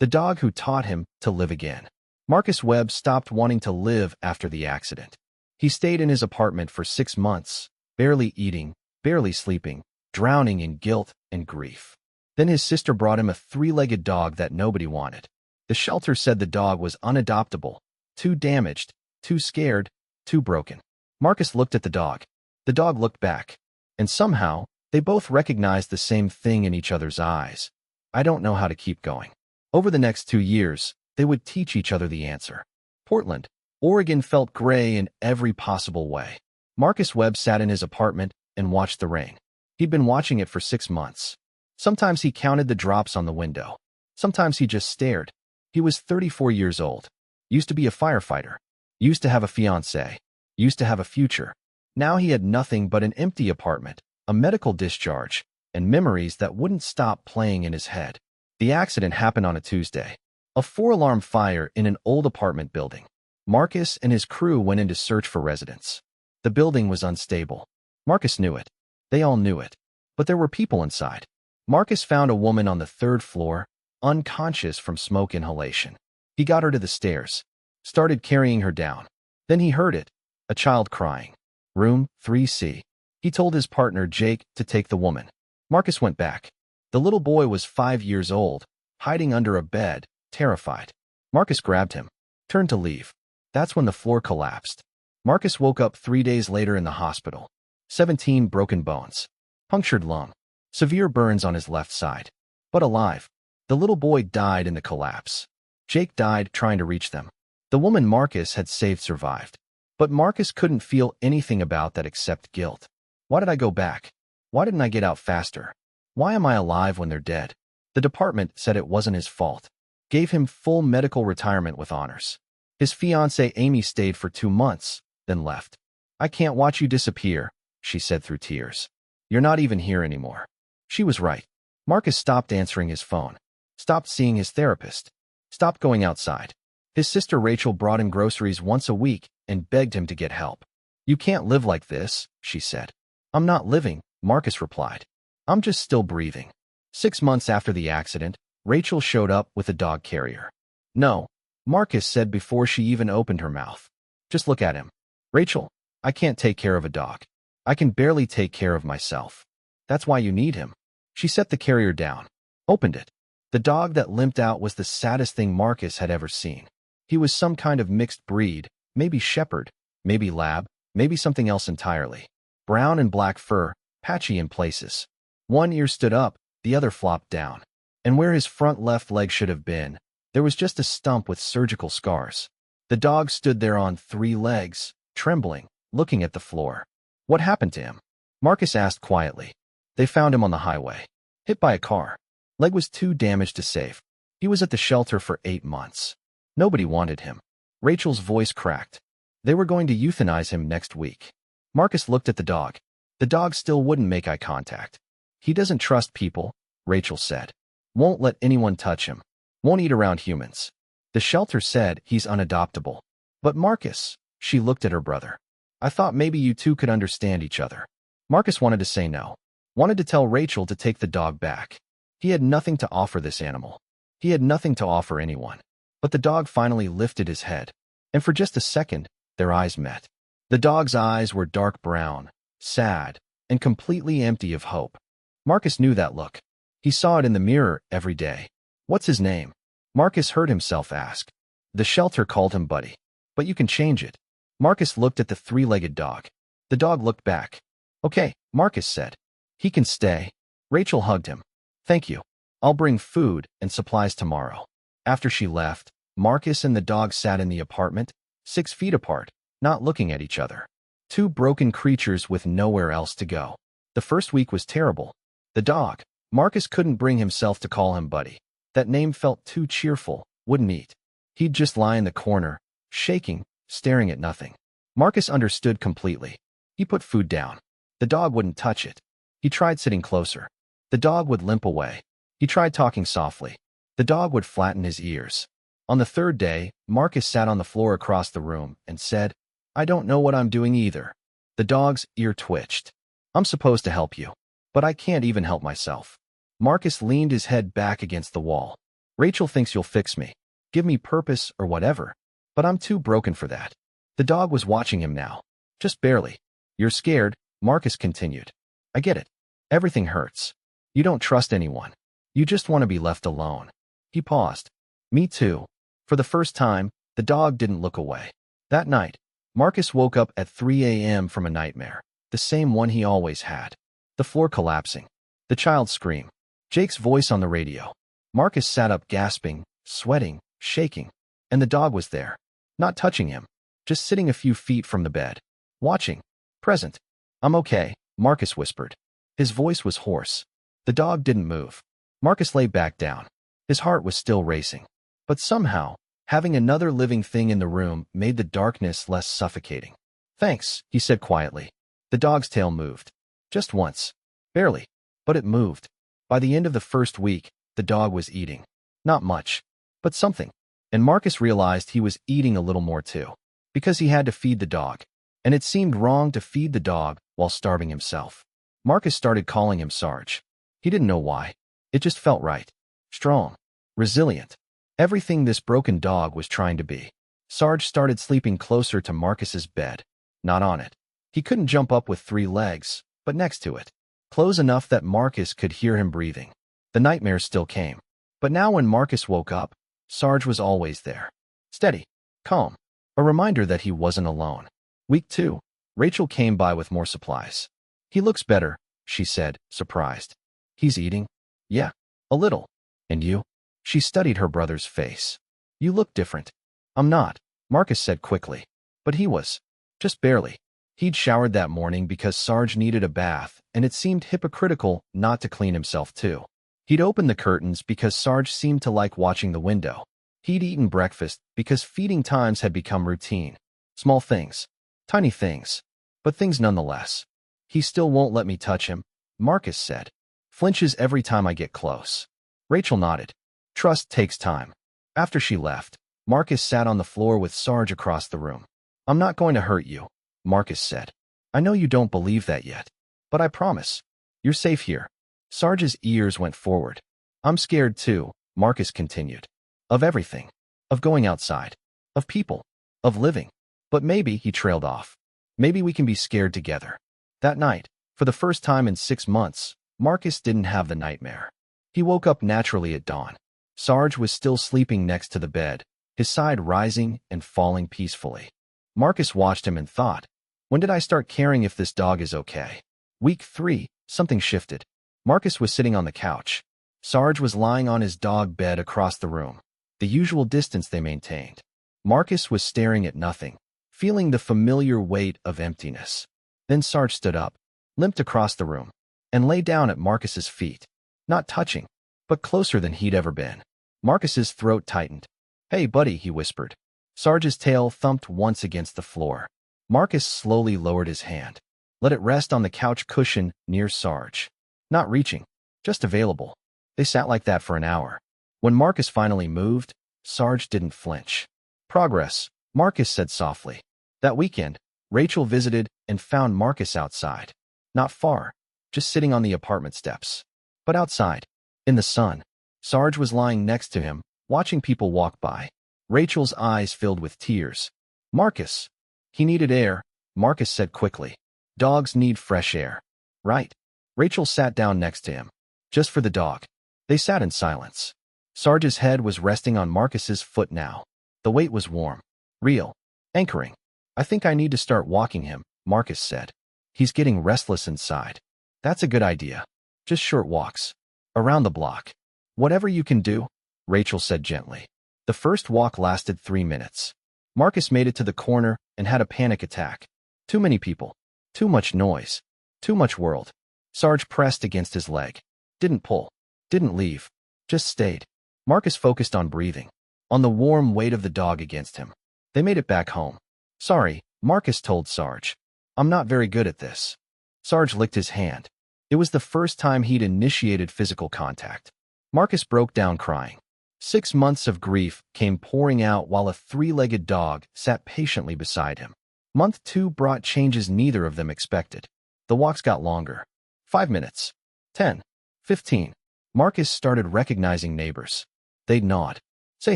the dog who taught him to live again. Marcus Webb stopped wanting to live after the accident. He stayed in his apartment for 6 months, barely eating, barely sleeping, drowning in guilt and grief. Then his sister brought him a 3-legged dog that nobody wanted. The shelter said the dog was unadoptable, too damaged, too scared, too broken. Marcus looked at the dog. The dog looked back. And somehow, they both recognized the same thing in each other's eyes. I don't know how to keep going. Over the next 2 years, they would teach each other the answer. Portland, Oregon felt gray in every possible way. Marcus Webb sat in his apartment and watched the rain. He'd been watching it for 6 months. Sometimes he counted the drops on the window. Sometimes he just stared. He was 34 years old. Used to be a firefighter. Used to have a fiancée. Used to have a future. Now he had nothing but an empty apartment, a medical discharge, and memories that wouldn't stop playing in his head. The accident happened on a Tuesday. A 4-alarm fire in an old apartment building. Marcus and his crew went in to search for residents. The building was unstable. Marcus knew it. They all knew it. But there were people inside. Marcus found a woman on the 3rd floor, unconscious from smoke inhalation. He got her to the stairs, started carrying her down. Then he heard it, a child crying. Room 3C. He told his partner, Jake, to take the woman. Marcus went back. The little boy was 5 years old, hiding under a bed, terrified. Marcus grabbed him, turned to leave. That's when the floor collapsed. Marcus woke up 3 days later in the hospital. 17 broken bones, punctured lung, severe burns on his left side. But alive. The little boy died in the collapse. Jake died trying to reach them. The woman Marcus had saved survived. But Marcus couldn't feel anything about that except guilt. Why did I go back? Why didn't I get out faster? Why am I alive when they're dead? The department said it wasn't his fault. Gave him full medical retirement with honors. His fiancée Amy stayed for 2 months, then left. I can't watch you disappear, she said through tears. You're not even here anymore. She was right. Marcus stopped answering his phone. Stopped seeing his therapist. Stopped going outside. His sister Rachel brought him groceries once a week and begged him to get help. You can't live like this, she said. I'm not living, Marcus replied. I'm just still breathing. 6 months after the accident, Rachel showed up with a dog carrier. No, Marcus said before she even opened her mouth. Just look at him. Rachel, I can't take care of a dog. I can barely take care of myself. That's why you need him. She set the carrier down, opened it. The dog that limped out was the saddest thing Marcus had ever seen. He was some kind of mixed breed, maybe shepherd, maybe lab, maybe something else entirely. Brown and black fur, patchy in places. One ear stood up, the other flopped down. And where his front left leg should have been, there was just a stump with surgical scars. The dog stood there on 3 legs, trembling, looking at the floor. What happened to him? Marcus asked quietly. They found him on the highway. Hit by a car. Leg was too damaged to save. He was at the shelter for 8 months. Nobody wanted him. Rachel's voice cracked. They were going to euthanize him next week. Marcus looked at the dog. The dog still wouldn't make eye contact. He doesn't trust people, Rachel said. Won't let anyone touch him. Won't eat around humans. The shelter said he's unadoptable. But Marcus, she looked at her brother. I thought maybe you two could understand each other. Marcus wanted to say no. Wanted to tell Rachel to take the dog back. He had nothing to offer this animal. He had nothing to offer anyone. But the dog finally lifted his head. And for just a second, their eyes met. The dog's eyes were dark brown, sad, and completely empty of hope. Marcus knew that look. He saw it in the mirror every day. What's his name? Marcus heard himself ask. The shelter called him Buddy. But you can change it. Marcus looked at the 3-legged dog. The dog looked back. Okay, Marcus said. He can stay. Rachel hugged him. Thank you. I'll bring food and supplies tomorrow. After she left, Marcus and the dog sat in the apartment, 6 feet apart, not looking at each other. 2 broken creatures with nowhere else to go. The first week was terrible. The dog. Marcus couldn't bring himself to call him Buddy. That name felt too cheerful, wouldn't eat. He'd just lie in the corner, shaking, staring at nothing. Marcus understood completely. He put food down. The dog wouldn't touch it. He tried sitting closer. The dog would limp away. He tried talking softly. The dog would flatten his ears. On the 3rd day, Marcus sat on the floor across the room and said, I don't know what I'm doing either. The dog's ear twitched. I'm supposed to help you, but I can't even help myself. Marcus leaned his head back against the wall. Rachel thinks you'll fix me, give me purpose or whatever, but I'm too broken for that. The dog was watching him now. Just barely. You're scared, Marcus continued. I get it. Everything hurts. You don't trust anyone. You just want to be left alone. He paused. Me too. For the first time, the dog didn't look away. That night, Marcus woke up at 3 a.m. from a nightmare, the same one he always had. The floor collapsing. The child's scream. Jake's voice on the radio. Marcus sat up gasping, sweating, shaking. And the dog was there. Not touching him. Just sitting a few feet from the bed. Watching. Present. I'm okay, Marcus whispered. His voice was hoarse. The dog didn't move. Marcus lay back down. His heart was still racing. But somehow, having another living thing in the room made the darkness less suffocating. Thanks, he said quietly. The dog's tail moved. Just once. Barely. But it moved. By the end of the first week, the dog was eating. Not much. But something. And Marcus realized he was eating a little more too. Because he had to feed the dog. And it seemed wrong to feed the dog while starving himself. Marcus started calling him Sarge. He didn't know why. It just felt right. Strong. Resilient. Everything this broken dog was trying to be. Sarge started sleeping closer to Marcus's bed. Not on it. He couldn't jump up with 3 legs, but next to it. Close enough that Marcus could hear him breathing. The nightmares still came. But now when Marcus woke up, Sarge was always there. Steady. Calm. A reminder that he wasn't alone. Week 2. Rachel came by with more supplies. He looks better, she said, surprised. He's eating? Yeah. A little. And you? She studied her brother's face. You look different. I'm not, Marcus said quickly. But he was. Just barely. He'd showered that morning because Sarge needed a bath, and it seemed hypocritical not to clean himself too. He'd opened the curtains because Sarge seemed to like watching the window. He'd eaten breakfast because feeding times had become routine. Small things. Tiny things. But things nonetheless. He still won't let me touch him, Marcus said. Flinches every time I get close. Rachel nodded. Trust takes time. After she left, Marcus sat on the floor with Sarge across the room. I'm not going to hurt you, Marcus said. I know you don't believe that yet. But I promise. You're safe here. Sarge's ears went forward. I'm scared too, Marcus continued. Of everything. Of going outside. Of people. Of living. But maybe, he trailed off. Maybe we can be scared together. That night, for the first time in 6 months, Marcus didn't have the nightmare. He woke up naturally at dawn. Sarge was still sleeping next to the bed, his side rising and falling peacefully. Marcus watched him and thought, when did I start caring if this dog is okay? Week 3, something shifted. Marcus was sitting on the couch. Sarge was lying on his dog bed across the room, the usual distance they maintained. Marcus was staring at nothing, feeling the familiar weight of emptiness. Then Sarge stood up, limped across the room, and lay down at Marcus's feet. Not touching, but closer than he'd ever been. Marcus's throat tightened. Hey, buddy, he whispered. Sarge's tail thumped once against the floor. Marcus slowly lowered his hand. Let it rest on the couch cushion near Sarge. Not reaching, just available. They sat like that for an hour. When Marcus finally moved, Sarge didn't flinch. Progress, Marcus said softly. That weekend, Rachel visited and found Marcus outside. Not far, just sitting on the apartment steps. But outside, in the sun, Sarge was lying next to him, watching people walk by. Rachel's eyes filled with tears. Marcus. He needed air, Marcus said quickly. Dogs need fresh air. Right. Rachel sat down next to him. Just for the dog. They sat in silence. Sarge's head was resting on Marcus's foot now. The weight was warm. Real. Anchoring. I think I need to start walking him, Marcus said. He's getting restless inside. That's a good idea. Just short walks. Around the block. Whatever you can do, Rachel said gently. The first walk lasted 3 minutes. Marcus made it to the corner and had a panic attack. Too many people. Too much noise. Too much world. Sarge pressed against his leg. Didn't pull. Didn't leave. Just stayed. Marcus focused on breathing. On the warm weight of the dog against him. They made it back home. Sorry, Marcus told Sarge. I'm not very good at this. Sarge licked his hand. It was the first time he'd initiated physical contact. Marcus broke down crying. 6 months of grief came pouring out while a 3-legged dog sat patiently beside him. Month 2 brought changes neither of them expected. The walks got longer. 5 minutes. 10. 15. Marcus started recognizing neighbors. They'd nod. Say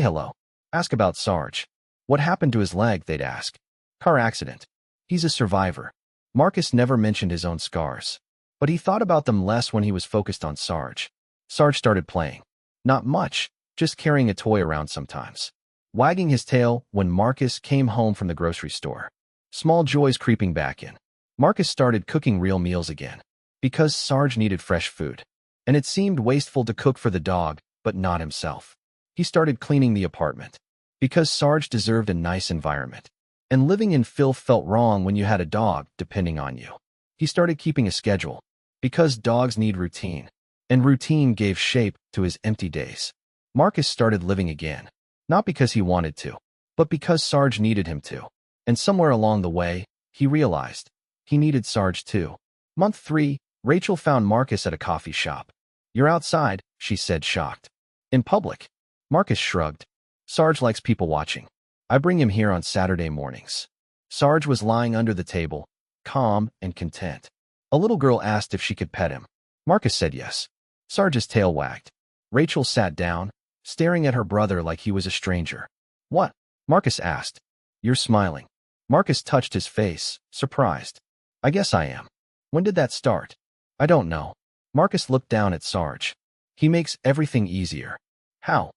hello. Ask about Sarge. What happened to his leg, they'd ask. Car accident. He's a survivor. Marcus never mentioned his own scars. But he thought about them less when he was focused on Sarge. Sarge started playing. Not much, just carrying a toy around sometimes. Wagging his tail when Marcus came home from the grocery store. Small joys creeping back in. Marcus started cooking real meals again. Because Sarge needed fresh food. And it seemed wasteful to cook for the dog, but not himself. He started cleaning the apartment. Because Sarge deserved a nice environment. And living in filth felt wrong when you had a dog depending on you. He started keeping a schedule. Because dogs need routine. And routine gave shape to his empty days. Marcus started living again. Not because he wanted to, but because Sarge needed him to. And somewhere along the way, he realized he needed Sarge too. Month 3, Rachel found Marcus at a coffee shop. You're outside, she said, shocked. In public. Marcus shrugged. Sarge likes people watching. I bring him here on Saturday mornings. Sarge was lying under the table, calm and content. A little girl asked if she could pet him. Marcus said yes. Sarge's tail wagged. Rachel sat down, staring at her brother like he was a stranger. What? Marcus asked. You're smiling. Marcus touched his face, surprised. I guess I am. When did that start? I don't know. Marcus looked down at Sarge. He makes everything easier. How?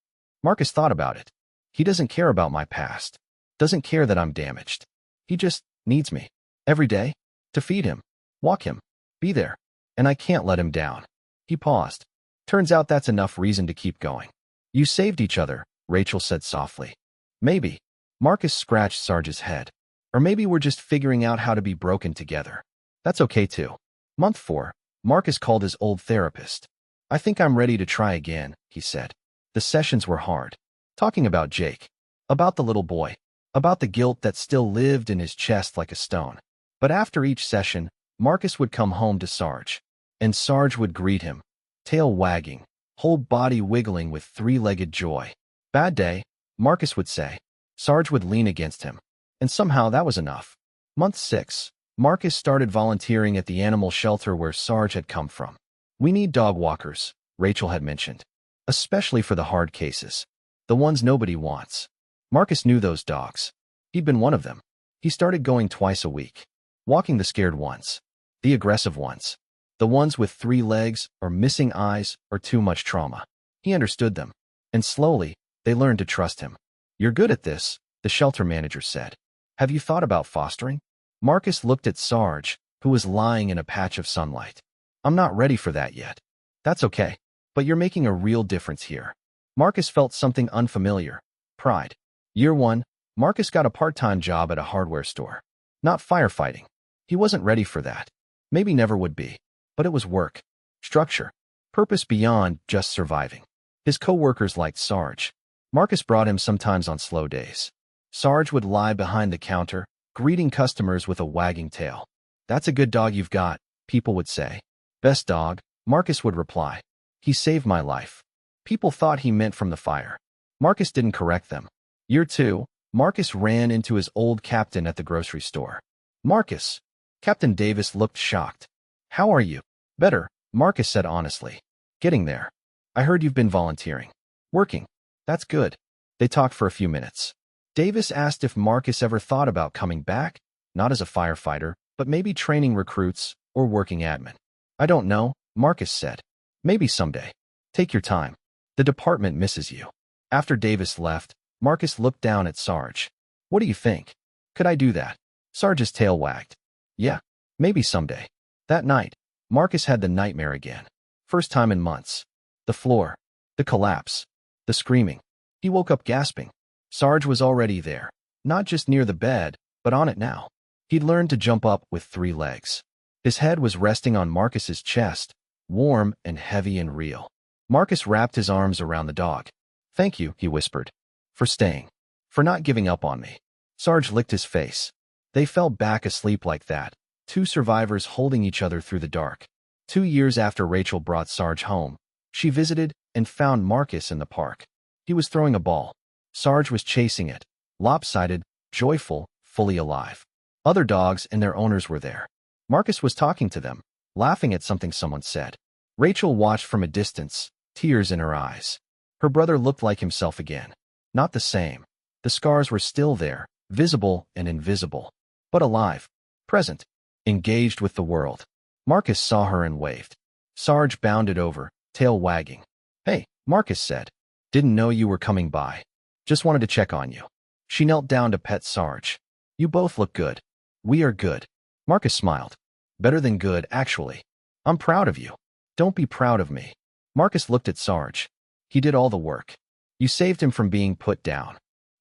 Marcus thought about it. He doesn't care about my past. Doesn't care that I'm damaged. He just needs me. Every day. To feed him. Walk him. Be there. And I can't let him down. He paused. Turns out that's enough reason to keep going. You saved each other, Rachel said softly. Maybe. Marcus scratched Sarge's head. Or maybe we're just figuring out how to be broken together. That's okay too. Month 4, Marcus called his old therapist. I think I'm ready to try again, he said. The sessions were hard. Talking about Jake. About the little boy. About the guilt that still lived in his chest like a stone. But after each session, Marcus would come home to Sarge. And Sarge would greet him. Tail wagging. Whole body wiggling with three-legged joy. Bad day, Marcus would say. Sarge would lean against him. And somehow that was enough. Month 6, Marcus started volunteering at the animal shelter where Sarge had come from. We need dog walkers, Rachel had mentioned. Especially for the hard cases. The ones nobody wants. Marcus knew those dogs. He'd been one of them. He started going twice a week. Walking the scared ones. The aggressive ones. The ones with 3 legs, or missing eyes, or too much trauma. He understood them. And slowly, they learned to trust him. You're good at this, the shelter manager said. Have you thought about fostering? Marcus looked at Sarge, who was lying in a patch of sunlight. I'm not ready for that yet. That's okay. But you're making a real difference here. Marcus felt something unfamiliar. Pride. Year 1, Marcus got a part-time job at a hardware store. Not firefighting. He wasn't ready for that. Maybe never would be. But it was work. Structure. Purpose beyond just surviving. His co-workers liked Sarge. Marcus brought him sometimes on slow days. Sarge would lie behind the counter, greeting customers with a wagging tail. That's a good dog you've got, people would say. Best dog, Marcus would reply. He saved my life. People thought he meant from the fire. Marcus didn't correct them. Year 2, Marcus ran into his old captain at the grocery store. Marcus. Captain Davis looked shocked. How are you? Better, Marcus said honestly. Getting there. I heard you've been volunteering. Working. That's good. They talked for a few minutes. Davis asked if Marcus ever thought about coming back, not as a firefighter, but maybe training recruits or working admin. I don't know, Marcus said. Maybe someday. Take your time. The department misses you. After Davis left, Marcus looked down at Sarge. What do you think? Could I do that? Sarge's tail wagged. Yeah, maybe someday. That night, Marcus had the nightmare again. First time in months. The floor. The collapse. The screaming. He woke up gasping. Sarge was already there. Not just near the bed, but on it now. He'd learned to jump up with 3 legs. His head was resting on Marcus's chest, warm and heavy and real. Marcus wrapped his arms around the dog. Thank you, he whispered. For staying. For not giving up on me. Sarge licked his face. They fell back asleep like that, 2 survivors holding each other through the dark. 2 years after Rachel brought Sarge home, she visited and found Marcus in the park. He was throwing a ball. Sarge was chasing it, lopsided, joyful, fully alive. Other dogs and their owners were there. Marcus was talking to them, laughing at something someone said. Rachel watched from a distance, tears in her eyes. Her brother looked like himself again. Not the same. The scars were still there, visible and invisible, but alive, present, engaged with the world. Marcus saw her and waved. Sarge bounded over, tail wagging. "Hey," Marcus said. "Didn't know you were coming by. Just wanted to check on you." She knelt down to pet Sarge. "You both look good." "We are good." Marcus smiled. "Better than good, actually. I'm proud of you." "Don't be proud of me." Marcus looked at Sarge. "He did all the work. You saved him from being put down."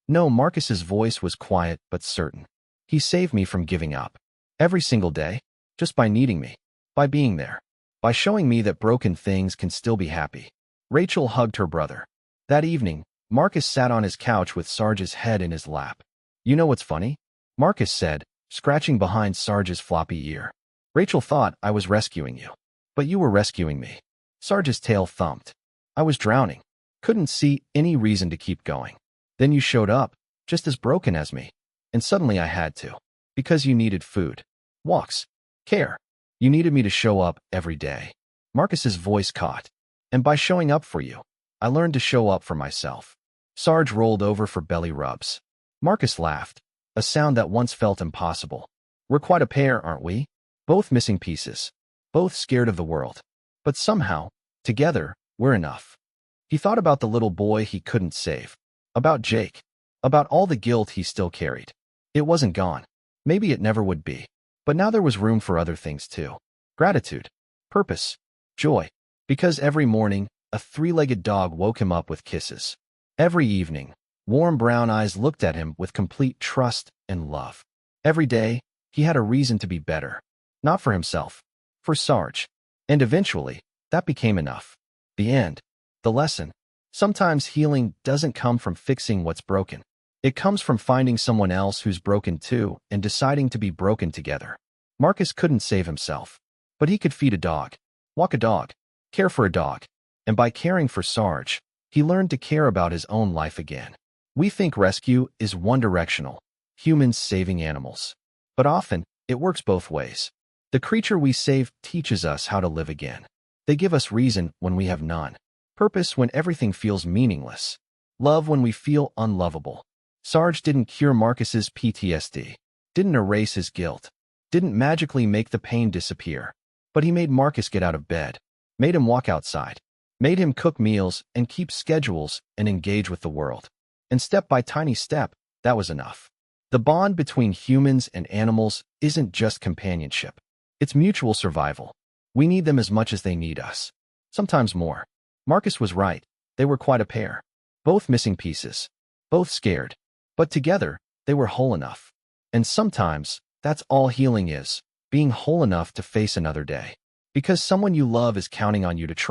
"No," Marcus's voice was quiet but certain. "He saved me from giving up. Every single day, just by needing me, by being there, by showing me that broken things can still be happy." Rachel hugged her brother. That evening, Marcus sat on his couch with Sarge's head in his lap. "You know what's funny?" Marcus said, scratching behind Sarge's floppy ear. "Rachel thought I was rescuing you. But you were rescuing me." Sarge's tail thumped. "I was drowning. Couldn't see any reason to keep going. Then you showed up, just as broken as me. And suddenly I had to. Because you needed food, walks, care. You needed me to show up every day." Marcus's voice caught. "And by showing up for you, I learned to show up for myself." Sarge rolled over for belly rubs. Marcus laughed, a sound that once felt impossible. "We're quite a pair, aren't we? Both missing pieces. Both scared of the world. But somehow, together, we're enough." He thought about the little boy he couldn't save. About Jake. About all the guilt he still carried. It wasn't gone. Maybe it never would be. But now there was room for other things too. Gratitude. Purpose. Joy. Because every morning, a three-legged dog woke him up with kisses. Every evening, warm brown eyes looked at him with complete trust and love. Every day, he had a reason to be better. Not for himself. For Sarge. And eventually, that became enough. The end. The lesson. Sometimes healing doesn't come from fixing what's broken. It comes from finding someone else who's broken too and deciding to be broken together. Marcus couldn't save himself. But he could feed a dog, walk a dog, care for a dog. And by caring for Sarge, he learned to care about his own life again. We think rescue is one-directional, humans saving animals. But often, it works both ways. The creature we save teaches us how to live again. They give us reason when we have none. Purpose when everything feels meaningless. Love when we feel unlovable. Sarge didn't cure Marcus's PTSD. Didn't erase his guilt. Didn't magically make the pain disappear. But he made Marcus get out of bed. Made him walk outside. Made him cook meals and keep schedules and engage with the world. And step by tiny step, that was enough. The bond between humans and animals isn't just companionship. It's mutual survival. We need them as much as they need us. Sometimes more. Marcus was right. They were quite a pair. Both missing pieces. Both scared. But together, they were whole enough. And sometimes, that's all healing is. Being whole enough to face another day. Because someone you love is counting on you to try.